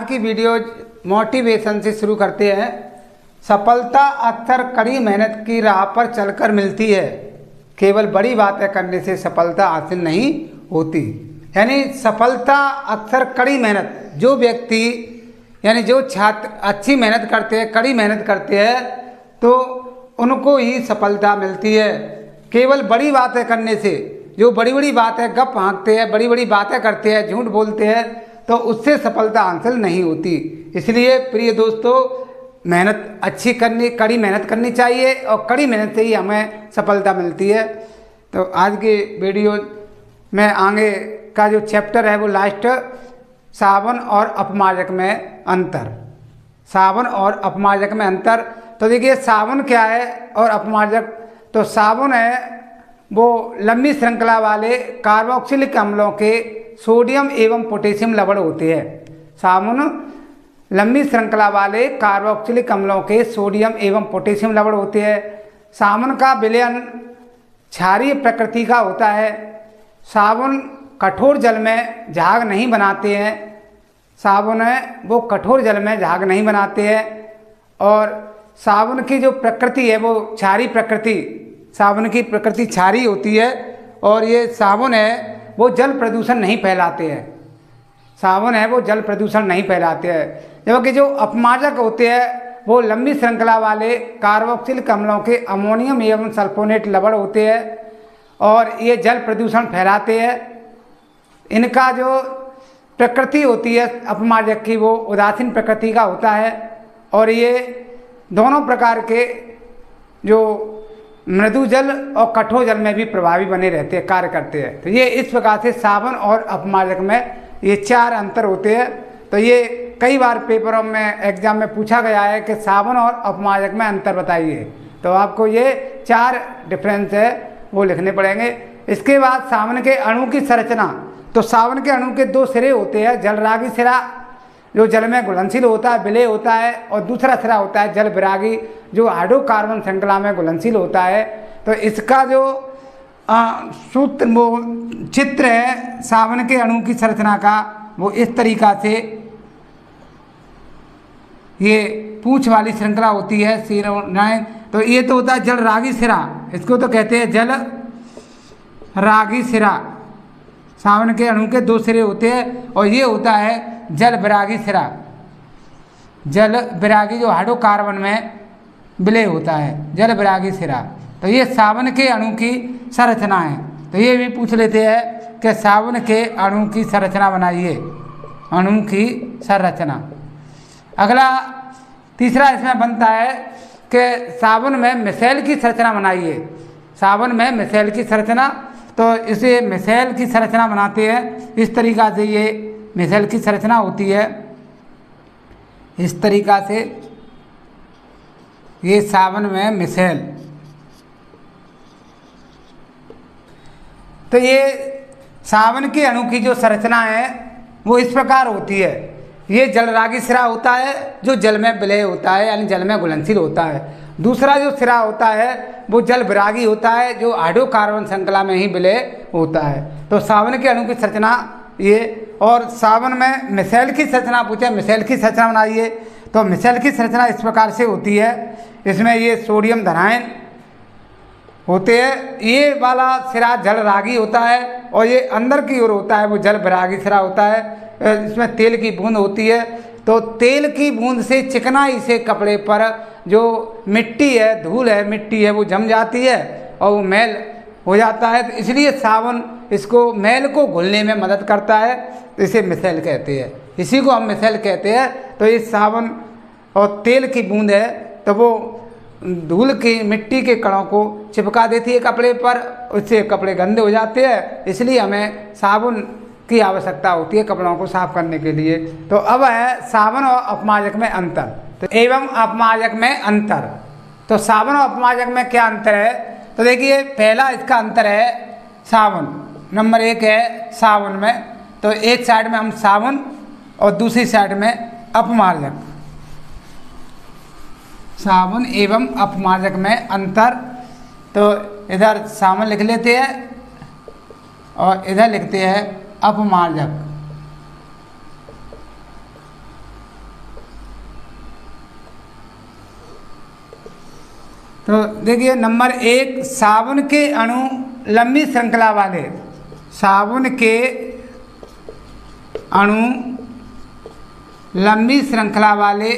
की video motivation से शुरू करते हैं। सफलता अक्सर कड़ी मेहनत की राह पर चलकर मिलती है, केवल बड़ी बातें करने से सफलता हासिल नहीं होती। यानी सफलता अक्सर कड़ी मेहनत, जो व्यक्ति यानी जो छात्र अच्छी मेहनत करते हैं, कड़ी मेहनत करते हैं, तो उनको ही सफलता मिलती है। केवल बड़ी बातें करने से, जो बड़ी बड़ी बातें गप हाँकते हैं, बड़ी बड़ी बातें करते हैं, झूठ बोलते हैं, तो उससे सफलता हासिल नहीं होती। इसलिए प्रिय दोस्तों, मेहनत अच्छी करनी, कड़ी मेहनत करनी चाहिए और कड़ी मेहनत से ही हमें सफलता मिलती है। तो आज के वीडियो में आगे का जो चैप्टर है वो लास्ट, सावन और अपमार्जक में अंतर। सावन और अपमार्जक में अंतर। तो देखिए सावन क्या है और अपमार्जक। तो सावन है वो लंबी श्रृंखला वाले कार्बोक्सिलिक अम्लों के सोडियम एवं पोटेशियम लवण होते हैं। साबुन लंबी श्रृंखला वाले कार्बोक्सिलिक अम्लों के सोडियम एवं पोटेशियम लवण होते हैं। साबुन का विलयन क्षारीय प्रकृति का होता है। साबुन कठोर जल में झाग नहीं बनाते हैं। साबुन है वो कठोर जल में झाग नहीं बनाते हैं। और साबुन की जो प्रकृति है वो क्षारीय प्रकृति, साबुन की प्रकृति क्षारीय होती है। और ये साबुन है वो जल प्रदूषण नहीं फैलाते हैं। साबुन है वो जल प्रदूषण नहीं फैलाते हैं। जबकि जो अपमार्जक होते हैं वो लंबी श्रृंखला वाले कार्बोक्सिलिक अम्लों के अमोनियम एवं सल्फोनेट लवण होते हैं और ये जल प्रदूषण फैलाते हैं। इनका जो प्रकृति होती है अपमार्जक की, वो उदासीन प्रकृति का होता है और ये दोनों प्रकार के जो मृदु जल और कठोर जल में भी प्रभावी बने रहते हैं, कार्य करते हैं। तो ये इस प्रकार से साबुन और अपमार्जक में ये चार अंतर होते हैं। तो ये कई बार पेपरों में, एग्जाम में पूछा गया है कि साबुन और अपमार्जक में अंतर बताइए। तो आपको ये चार डिफरेंस है वो लिखने पड़ेंगे। इसके बाद साबुन के अणु की संरचना। तो साबुन के अणु के दो सिरे होते हैं, जलरागी सिरा जो जल में घुलनशील होता है, विलेय होता है, और दूसरा सिरा होता है जल विरागी जो हाइड्रोकार्बन श्रृंखला में घुलनशील होता है। तो इसका जो सूत्र वो चित्र है साबुन के अणु की संरचना का, वो इस तरीका से ये पूंछ वाली श्रृंखला होती है सिराएं। तो ये तो होता है जल रागी सिरा, इसको तो कहते हैं जल रागी सिरा। साबुन के अणु के दो सिरे होते हैं और ये होता है जल विरागी सिरा, जल विरागी जो हाइड्रोकार्बन में विलय होता है, जल विरागी सिरा। तो ये साबुन के अणु की संरचना है। तो ये भी पूछ लेते हैं कि साबुन के अणु की संरचना बनाइए, अणु की संरचना। अगला तीसरा इसमें बनता है कि साबुन में मिसेल की संरचना बनाइए। साबुन में मिसेल की संरचना, तो इसे मिसेल की संरचना बनाते हैं। इस तरीका से ये मिसेल की संरचना होती है। इस तरीका से ये साबुन में मिसेल। तो ये साबुन के अणु की जो संरचना है वो इस प्रकार होती है। ये जलरागी सिरा होता है जो जल में विलय होता है, यानी जल में घुलनशील होता है। दूसरा जो सिरा होता है वो जल विरागी होता है जो हाइड्रोकार्बन श्रृंखला में ही विलय होता है। तो साबुन के अणु की संरचना ये। और साबुन में मिसेल की संरचना पूछे, मिसेल की संरचना बनाइए। तो मिसेल की संरचना इस प्रकार से होती है। इसमें ये सोडियम धनायन होते हैं। ये वाला सिरा जल रागी होता है और ये अंदर की ओर होता है वो जल विरागी सिरा होता है। इसमें तेल की बूंद होती है। तो तेल की बूंद से चिकनाई से कपड़े पर जो मिट्टी है, धूल है, मिट्टी है, वो जम जाती है और वो मैल हो जाता है। तो इसलिए साबुन इसको मैल को घुलने में मदद करता है। तो इसे मिसेल कहते हैं, इसी को हम मिसेल कहते हैं। तो ये साबुन और तेल की बूंद है तो वो धूल की, मिट्टी के कणों को चिपका देती है कपड़े पर, उससे कपड़े गंदे हो जाते हैं। इसलिए हमें साबुन की आवश्यकता होती है कपड़ों को साफ करने के लिए। तो अब है साबुन और अपमार्जक में अंतर। तो एवं अपमार्जक में अंतर। तो साबुन और अपमार्जक में क्या अंतर है? तो देखिए पहला इसका अंतर है साबुन। नंबर 1 है साबुन में, तो एक साइड में हम साबुन और दूसरी साइड में अपमार्जक। साबुन एवं अपमार्जक में अंतर। तो इधर साबुन लिख लेते हैं और इधर लिखते हैं अपमार्जक। तो देखिए नंबर 1, साबुन के अणु लंबी श्रृंखला वाले, साबुन के अणु लंबी श्रृंखला वाले,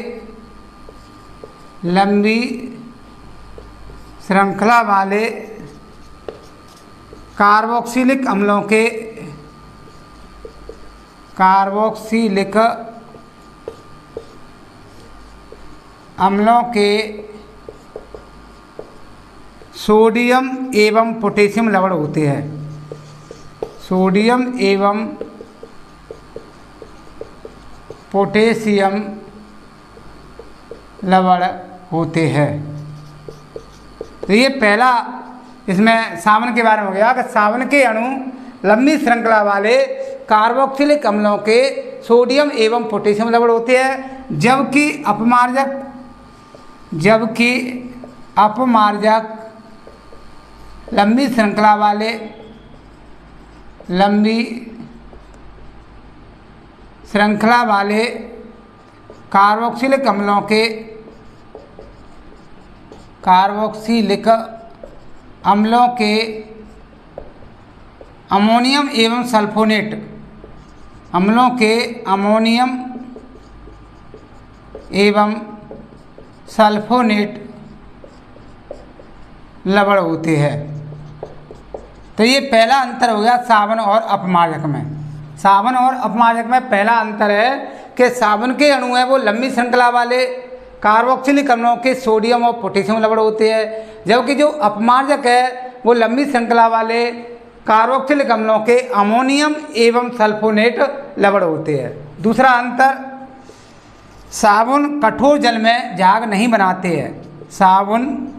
लंबी श्रृंखला वाले कार्बोक्सिलिक अम्लों के, कार्बोक्सिलिक अम्लों के सोडियम एवं पोटेशियम लवण होते हैं, सोडियम एवं पोटेशियम लवण होते हैं। तो ये पहला इसमें साबुन के बारे में हो गया कि साबुन के अणु लंबी श्रृंखला वाले कार्बोक्सिलिक अम्लों के सोडियम एवं पोटेशियम लवण होते हैं, जबकि अपमार्जक लंबी श्रृंखला वाले, लंबी श्रृंखला वाले कार्बोक्सिलिक अम्लों के, कार्बोक्सिलिक अम्लों के अमोनियम एवं सल्फोनेट, अम्लों के अमोनियम एवं सल्फोनेट लवण होते हैं। तो ये पहला अंतर हो गया साबुन और अपमार्जक में। साबुन और अपमार्जक में पहला अंतर है कि साबुन के अणु हैं वो लंबी श्रृंखला वाले कार्बोक्सिलिक अम्लों के सोडियम और पोटेशियम लवण होते हैं, जबकि जो अपमार्जक है वो लंबी श्रृंखला वाले कार्बोक्सिलिक अम्लों के अमोनियम एवं सल्फोनेट लवण होते हैं। दूसरा अंतर, साबुन कठोर जल में झाग नहीं बनाते हैं, साबुन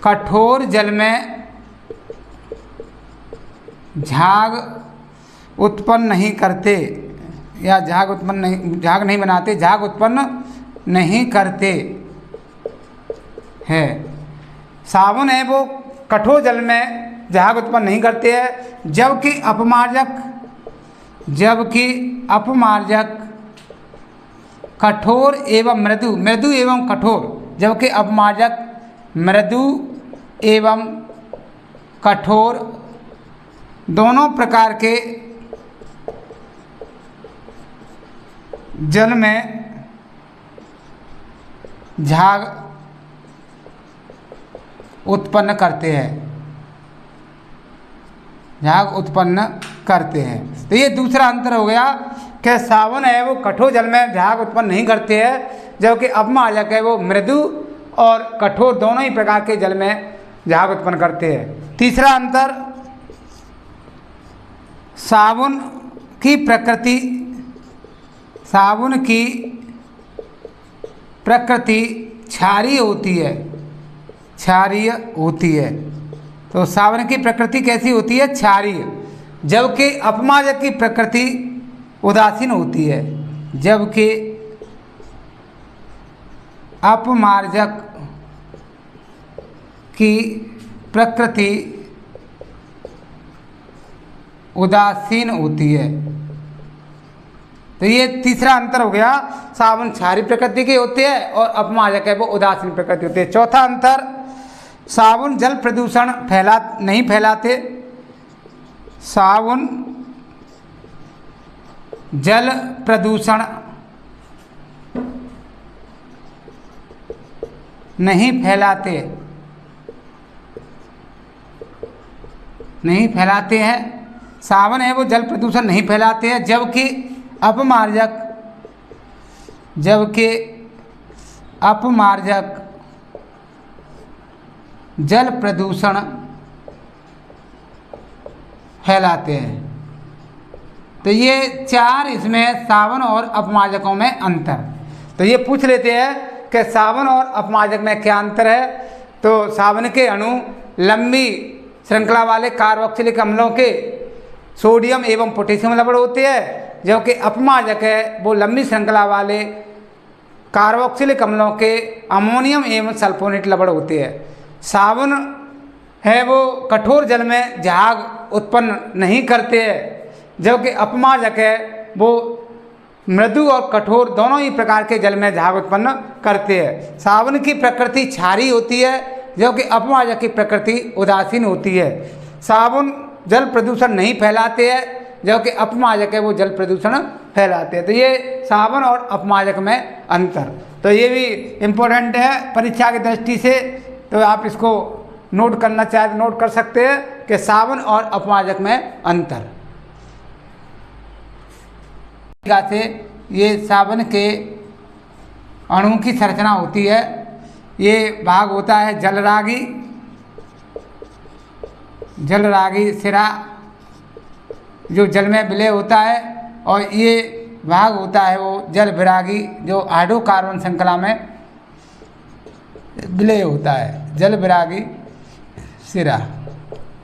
कठोर जल में झाग उत्पन्न नहीं करते, या झाग नहीं बनाते, झाग उत्पन्न नहीं करते हैं। साबुन है वो कठोर जल में झाग उत्पन्न नहीं करते हैं, जबकि अपमार्जक कठोर एवं मृदु, मृदु एवं कठोर, जबकि अपमार्जक मृदु एवं कठोर दोनों प्रकार के जल में झाग उत्पन्न करते हैं, झाग उत्पन्न करते हैं। तो ये दूसरा अंतर हो गया कि साबुन है वो कठोर जल में झाग उत्पन्न नहीं करते हैं, जबकि अपमार्जक है वो मृदु और कठोर दोनों ही प्रकार के जल में झाग उत्पन्न करते हैं। तीसरा अंतर, साबुन की प्रकृति, साबुन की प्रकृति क्षारीय होती है, क्षारीय होती है। तो साबुन की प्रकृति कैसी होती है? क्षारीय, जबकि अपमार्जक की प्रकृति उदासीन होती है, जबकि अपमार्जक की प्रकृति उदासीन होती है। तो ये तीसरा अंतर हो गया, साबुन क्षारीय प्रकृति के होते हैं और अपमार्जक है वो उदासीन प्रकृति होते हैं। चौथा अंतर, साबुन जल प्रदूषण नहीं फैलाते, साबुन जल प्रदूषण नहीं फैलाते हैं, साबुन है वो जल प्रदूषण नहीं फैलाते हैं, जबकि अपमार्जक जल प्रदूषण फैलाते हैं। तो ये चार इसमें साबुन और अपमार्जकों में अंतर। तो ये पूछ लेते हैं कि साबुन और अपमार्जक में क्या अंतर है। तो साबुन के अणु लंबी श्रृंखला वाले कार्बोक्सिलिक अम्लों के सोडियम एवं पोटेशियम लवण होते हैं, जबकि अपमार्जक है वो लंबी श्रृंखला वाले कार्बोक्सिलिक अम्लों के अमोनियम एवं सल्फोनेट लवण होते हैं। साबुन है वो कठोर जल में झाग उत्पन्न नहीं करते हैं, जबकि अपमार्जक है वो मृदु और कठोर दोनों ही प्रकार के जल में झाग उत्पन्न करते हैं। साबुन की प्रकृति क्षारीय होती है, जबकि अपमार्जक की प्रकृति उदासीन होती है। साबुन जल प्रदूषण नहीं फैलाते हैं, जबकि अपमार्जक है वो जल प्रदूषण फैलाते हैं। तो ये साबुन और अपमार्जक में अंतर, तो ये भी इम्पोर्टेंट है परीक्षा की दृष्टि से। तो आप इसको नोट करना चाहे तो नोट कर सकते हैं कि साबुन और अपमार्जक में अंतर। से ये साबुन के अणु की संरचना होती है। ये भाग होता है जलरागी, जलरागी सिरा जो जल में विलय होता है, और ये भाग होता है वो जल विरागी जो हाइड्रोकार्बन श्रृंखला में विलय होता है, जल विरागी सिरा।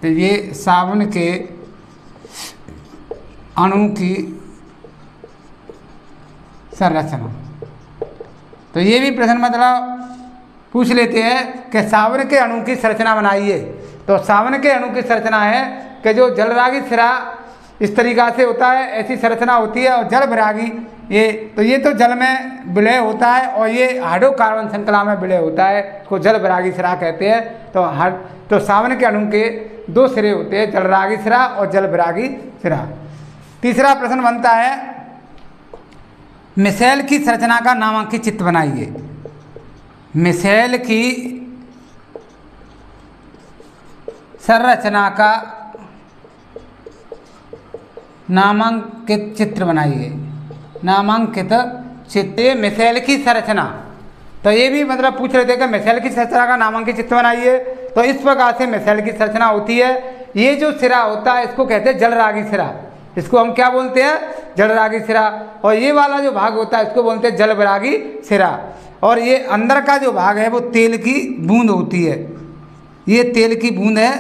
तो ये साबुन के अणु की संरचना। तो ये भी प्रश्न मतलब पूछ लेते हैं कि साबुन के अणु की संरचना बनाइए। तो साबुन के अणु की संरचना है कि जो जलरागी सिरा इस तरीक़ा से होता है, ऐसी संरचना होती है, और जल विरागी ये तो जल में विलय होता है, और ये हाइड्रोकार्बन श्रृंखला में विलय होता है, इसको जल विरागी सिरा कहते हैं। तो साबुन के अणु के दो सिरे होते हैं, जलरागी सिरा और जल विरागी सिरा। तीसरा प्रश्न बनता है मिसेल की संरचना का नामांकित चित्र बनाइए। मिसेल की संरचना का नामांकित चित्र बनाइए। नामांकित चित्र मिसेल की संरचना, तो ये भी मतलब पूछ रहे थे कि मिसेल की संरचना का नामांकित चित्र बनाइए। तो इस प्रकार से मिसेल की संरचना होती है। ये जो सिरा होता है इसको कहते हैं जलरागी सिरा, इसको हम क्या बोलते हैं, जलरागी सिरा। और ये वाला जो भाग होता है इसको बोलते हैं जल विरागी सिरा। और ये अंदर का जो भाग है वो तेल की बूंद होती है, ये तेल की बूंद है।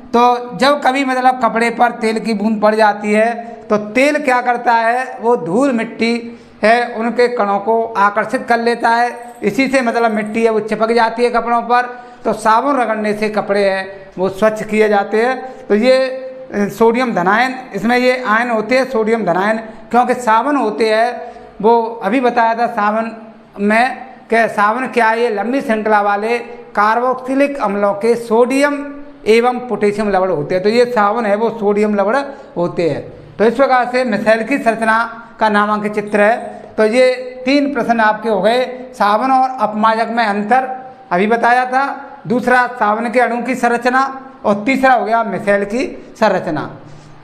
तो जब कभी मतलब कपड़े पर तेल की बूंद पड़ जाती है तो तेल क्या करता है, वो धूल मिट्टी है उनके कणों को आकर्षित कर लेता है, इसी से मतलब मिट्टी है वो चिपक जाती है कपड़ों पर। तो साबुन रगड़ने से कपड़े हैं वो स्वच्छ किए जाते हैं। तो ये सोडियम धनायन, इसमें ये आयन होते हैं सोडियम धनायन, क्योंकि साबुन होते हैं वो अभी बताया था साबुन में कि साबुन क्या है, ये लंबी श्रृंखला वाले कार्बोक्सिलिक अम्लों के सोडियम एवं पोटेशियम लवण होते हैं। तो ये साबुन है वो सोडियम लवण होते हैं। तो इस प्रकार से मिसेल की संरचना का नामांकित चित्र है। तो ये 3 प्रश्न आपके हो गए। साबुन और अपमार्जक में अंतर अभी बताया था, दूसरा साबुन के अणु की संरचना, और तीसरा हो गया मिसेल की संरचना।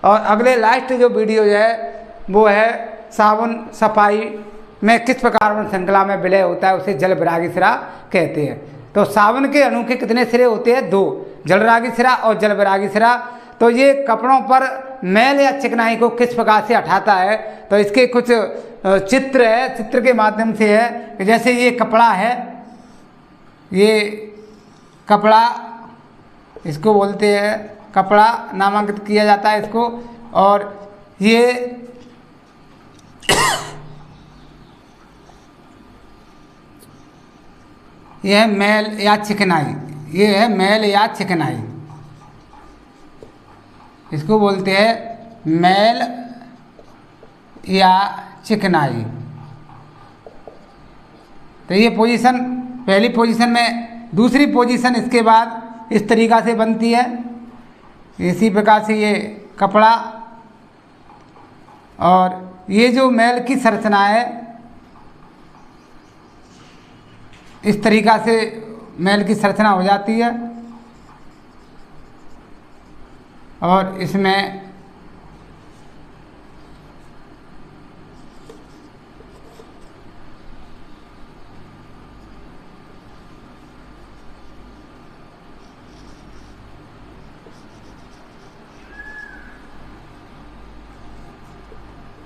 और अगले लास्ट जो वीडियो है वो है साबुन सफाई में किस प्रकार श्रृंखला में विलय होता है, उसे जल विरागी सिरा कहते हैं। तो साबुन के अणु के कितने सिरे होते हैं, 2, जलरागी सिरा और जल विरागी सिरा। तो ये कपड़ों पर मैल या चिकनाई को किस प्रकार से हटाता है, तो इसके कुछ चित्र है, चित्र के माध्यम से है कि जैसे ये कपड़ा है, ये कपड़ा इसको बोलते हैं, कपड़ा नामांकित किया जाता है इसको। और ये यह मैल या चिकनाई, ये है मैल या चिकनाई, इसको बोलते हैं मैल या चिकनाई। तो ये पोजीशन पहली पोजीशन में, दूसरी पोजीशन इसके बाद इस तरीक़ा से बनती है, इसी प्रकार से ये कपड़ा। और ये जो मैल की संरचना है इस तरीक़ा से मैल की संरचना हो जाती है। और इसमें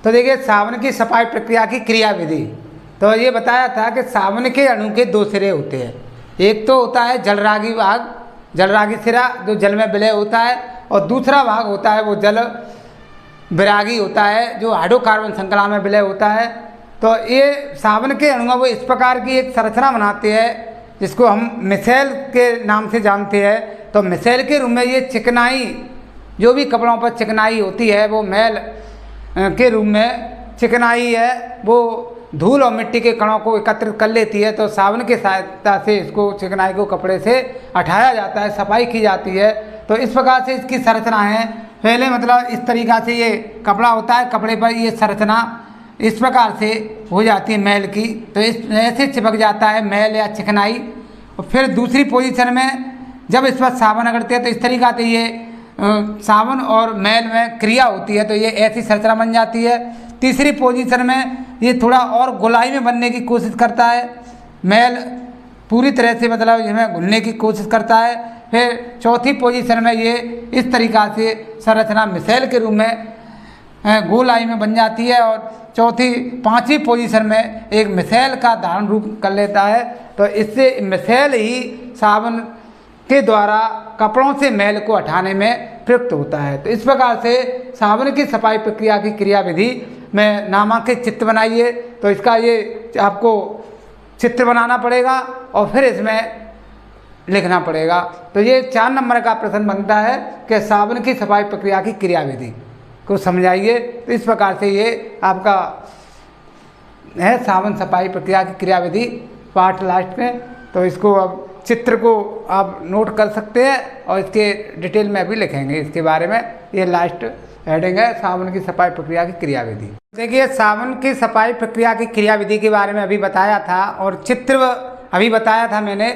तो देखिए साबुन की सफाई प्रक्रिया की क्रिया विधि। तो ये बताया था कि साबुन के अणु के 2 सिरे होते हैं, एक तो होता है जलरागी भाग, जलरागी सिरा जो जल में विलय होता है, और दूसरा भाग होता है वो जल विरागी होता है जो हाइड्रोकार्बन श्रृंखला में विलय होता है। तो ये साबुन के अणु वो इस प्रकार की एक संरचना बनाते हैं जिसको हम मिसेल के नाम से जानते हैं। तो मिसेल के रूप में ये चिकनाई, जो भी कपड़ों पर चिकनाई होती है वो मैल के रूप में चिकनाई है वो धूल और मिट्टी के कणों को एकत्रित कर लेती है, तो साबुन की सहायता से इसको चिकनाई को कपड़े से हटाया जाता है, सफाई की जाती है। तो इस प्रकार से इसकी संरचना है। पहले मतलब इस तरीक़ा से ये कपड़ा होता है, कपड़े पर ये संरचना इस प्रकार से हो जाती है मैल की, तो इस ऐसे चिपक जाता है मैल या चिकनाई। और फिर दूसरी पोजीशन में जब इस पर साबुन रगड़ते हैं तो इस तरीक़ा से ये साबुन और मैल में क्रिया होती है, तो ये ऐसी संरचना बन जाती है। तीसरी पोजीशन में ये थोड़ा और गोलाई में बनने की कोशिश करता है, मैल पूरी तरह से मतलब इसमें घुलने की कोशिश करता है। फिर चौथी पोजीशन में ये इस तरीक़ा से संरचना मिसेल के रूप में गोलाई में बन जाती है, और पांचवी पोजीशन में एक मिसेल का धारण रूप कर लेता है। तो इससे मिसेल ही साबुन के द्वारा कपड़ों से मैल को हटाने में प्रयुक्त होता है। तो इस प्रकार से साबुन की सफाई प्रक्रिया की क्रियाविधि में नामांकित चित्र बनाइए। तो इसका ये आपको चित्र बनाना पड़ेगा और फिर इसमें लिखना पड़ेगा। तो ये 4 नंबर का प्रश्न बनता है कि साबुन की सफाई प्रक्रिया की क्रियाविधि को समझाइए। तो इस प्रकार से ये आपका है साबुन सफाई प्रक्रिया की क्रियाविधि पार्ट लास्ट में। तो इसको अब चित्र को आप नोट कर सकते हैं और इसके डिटेल में अभी लिखेंगे इसके बारे में। ये लास्ट हेडिंग है साबुन की सफाई प्रक्रिया की क्रियाविधि। देखिए साबुन की सफाई प्रक्रिया की क्रियाविधि के बारे में अभी बताया था और चित्र अभी बताया था मैंने।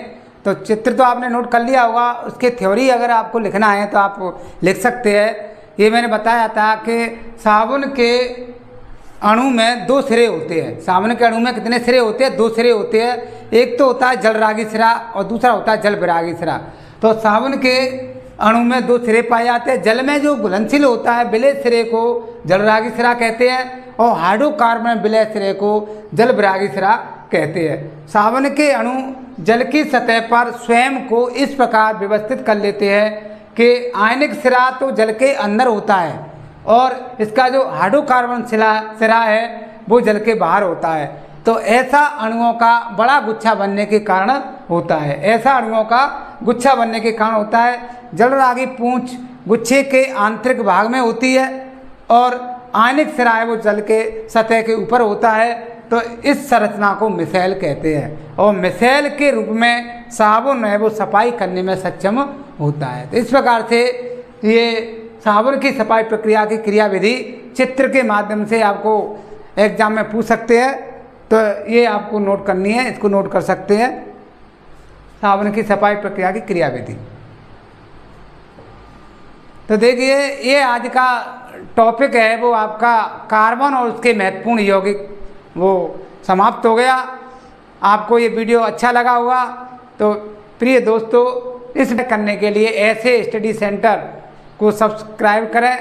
तो चित्र तो आपने नोट कर लिया होगा, उसके थ्योरी अगर आपको लिखना है तो आप लिख सकते हैं। ये मैंने बताया था कि साबुन के अणु में 2 सिरे होते हैं। साबुन के अणु में कितने सिरे होते हैं? 2 सिरे होते हैं। एक तो होता है जलरागी सिरा और दूसरा होता है जल विरागी सिरा। तो साबुन के अणु में 2 सिरे पाए जाते हैं। जल में जो घुलनशील होता है विलय सिरे को जलरागी सिरा कहते हैं और हाइड्रोकार्बन विलय सिरे को जल विरागी सिरा कहते हैं। साबुन के अणु जल की सतह पर स्वयं को इस प्रकार व्यवस्थित कर लेते हैं कि आयनिक सिरा तो जल के अंदर होता है और इसका जो हाइड्रोकार्बन सिरा है वो जल के बाहर होता है। तो ऐसा अणुओं का बड़ा गुच्छा बनने के कारण होता है। ऐसा अणुओं का गुच्छा बनने के कारण होता है। जलरागी पूंछ गुच्छे के आंतरिक भाग में होती है और आयनिक सिरा है वो जल के सतह के ऊपर होता है। तो इस संरचना को मिसेल कहते हैं और मिसेल के रूप में साबुन है वो सफाई करने में सक्षम होता है। तो इस प्रकार से ये साबुन की सफाई प्रक्रिया की क्रियाविधि चित्र के माध्यम से आपको एग्जाम में पूछ सकते हैं। तो ये आपको नोट करनी है, इसको नोट कर सकते हैं साबुन की सफाई प्रक्रिया की क्रियाविधि। तो देखिए ये आज का टॉपिक है वो आपका कार्बन और उसके महत्वपूर्ण यौगिक वो समाप्त हो गया। आपको ये वीडियो अच्छा लगा होगा तो प्रिय दोस्तों इस करने के लिए ऐसे स्टडी सेंटर को सब्सक्राइब करें